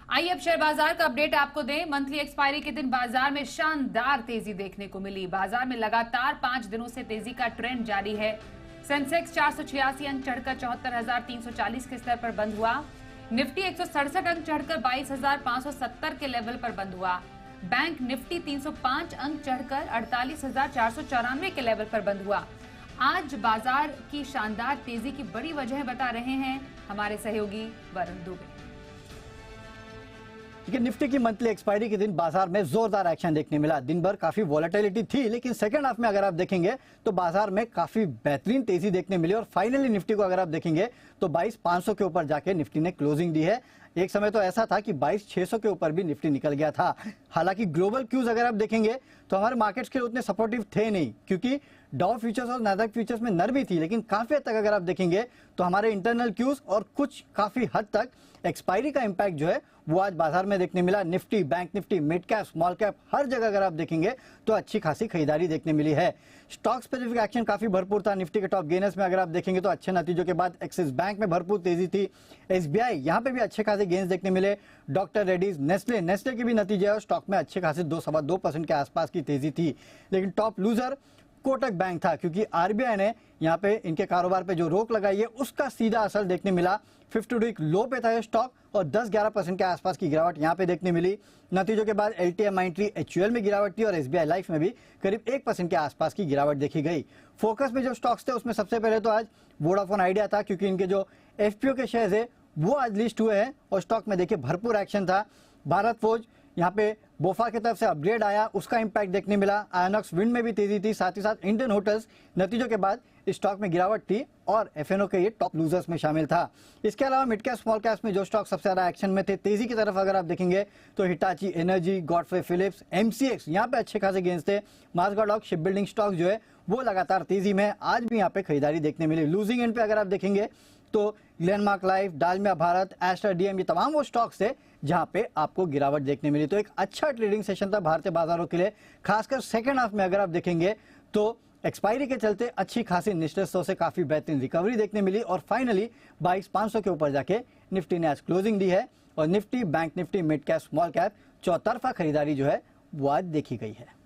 आइए अब शेयर बाजार का अपडेट आपको दें। मंथली एक्सपायरी के दिन बाजार में शानदार तेजी देखने को मिली। बाजार में लगातार 5 दिनों से तेजी का ट्रेंड जारी है। सेंसेक्स 486 अंक चढ़कर 74,340 के स्तर पर बंद हुआ। निफ्टी 167 अंक चढ़कर 22,570 के लेवल पर बंद हुआ। बैंक निफ्टी 305 अंक चढ़कर 48,494 के लेवल पर बंद हुआ। आज बाजार की शानदार तेजी की बड़ी वजह बता रहे हैं हमारे सहयोगी वरुण दुबे। निफ्टी की मंथली एक्सपायरी के दिन बाजार में जोरदार एक्शन देखने मिला। दिन भर काफी वॉलेटिलिटी थी, लेकिन सेकंड हाफ में अगर आप देखेंगे तो बाजार में काफी बेहतरीन तेजी देखने मिली और फाइनली निफ्टी को अगर आप देखेंगे तो 22,500 के ऊपर जाके निफ्टी ने क्लोजिंग दी है। एक समय तो ऐसा था कि 22,600 के ऊपर भी निफ्टी निकल गया था। हालांकि ग्लोबल क्यूज अगर आप देखेंगे तो हमारे मार्केट्स के लिए उतने सपोर्टिव थे नहीं, क्योंकि डाउ फ्यूचर्स और नैस्डैक फ्यूचर्स में नरमी थी, लेकिन काफी हद तक अगर आप देखेंगे तो हमारे इंटरनल क्यूज और कुछ काफी हद तक एक्सपायरी का इंपैक्ट जो है वो आज बाजार में देखने मिला। Nifty, bank Nifty, mid cap, small cap, हर जगह अगर आप देखेंगे तो अच्छी खासी खरीदारी देखने मिली है। स्टॉक स्पेसिफिक एक्शन काफी भरपूर था। निफ्टी के टॉप गेनर्स में अगर आप देखेंगे तो अच्छे नतीजों के बाद एक्सिस बैंक में भरपूर तेजी थी। एसबीआई यहाँ पे भी अच्छे खासे गेन्स देखने मिले। डॉक्टर रेड्डीज, नेस्ले के भी नतीजे और स्टॉक में अच्छे खासे 2.25% के आसपास की तेजी थी। लेकिन टॉप लूजर कोटक बैंक था, क्योंकि आरबीआई ने यहाँ पे इनके कारोबार पे जो रोक लगाई है उसका सीधा असर देखने मिला। 52 वीक लो पे था ये स्टॉक और 10-11% के आसपास की गिरावट यहाँ पे देखने मिली। नतीजों के बाद एलटीएम, माइंट्री, एचयूएल में गिरावट थी और एसबीआई लाइफ में भी करीब 1% के आसपास की गिरावट देखी गई। फोकस में जो स्टॉक्स थे उसमें सबसे पहले तो आज वोडाफोन आइडिया था, क्योंकि इनके जो एफपीओ के शेयर है वो आज लिस्ट हुए हैं और स्टॉक में देखिए भरपूर एक्शन था। भारत फोर्ज, यहाँ पे बोफा की तरफ से अपग्रेड आया, उसका इंपैक्ट देखने मिला। आयनॉक्स विंड में भी तेजी थी, साथ ही साथ इंडियन होटल्स नतीजों के बाद स्टॉक में गिरावट थी और एफएनओ के ये टॉप लूजर्स में शामिल था। इसके अलावा मिड कैप, स्मॉल कैप में जो स्टॉक सबसे ज्यादा एक्शन में थे तेजी की तरफ अगर आप देखेंगे तो Hitachi energy, Godfrey Phillips, MCX यहाँ पे अच्छे खासे गेंस थे। माजगाडॉक शिप बिल्डिंग स्टॉक जो है वो लगातार तेजी में, आज भी यहाँ पे खरीदारी देखने मिली। लूजिंग एंड पे अगर आप देखेंगे तो Glenmark life, Dalmia Bharat, Aster DM, ये तमाम वो स्टॉक्स थे जहां पे आपको गिरावट देखने मिली। तो एक अच्छा ट्रेडिंग सेशन था भारतीय बाजारों के लिए। खासकर सेकंड हाफ में अगर आप देखेंगे तो एक्सपायरी के चलते अच्छी खासी निश्चितों से काफी बेहतरीन रिकवरी देखने मिली और फाइनली 22,500 के ऊपर जाके निफ्टी ने आज क्लोजिंग दी है और Nifty, bank Nifty, mid cap, small cap चौतरफा खरीदारी जो है वो आज देखी गई है।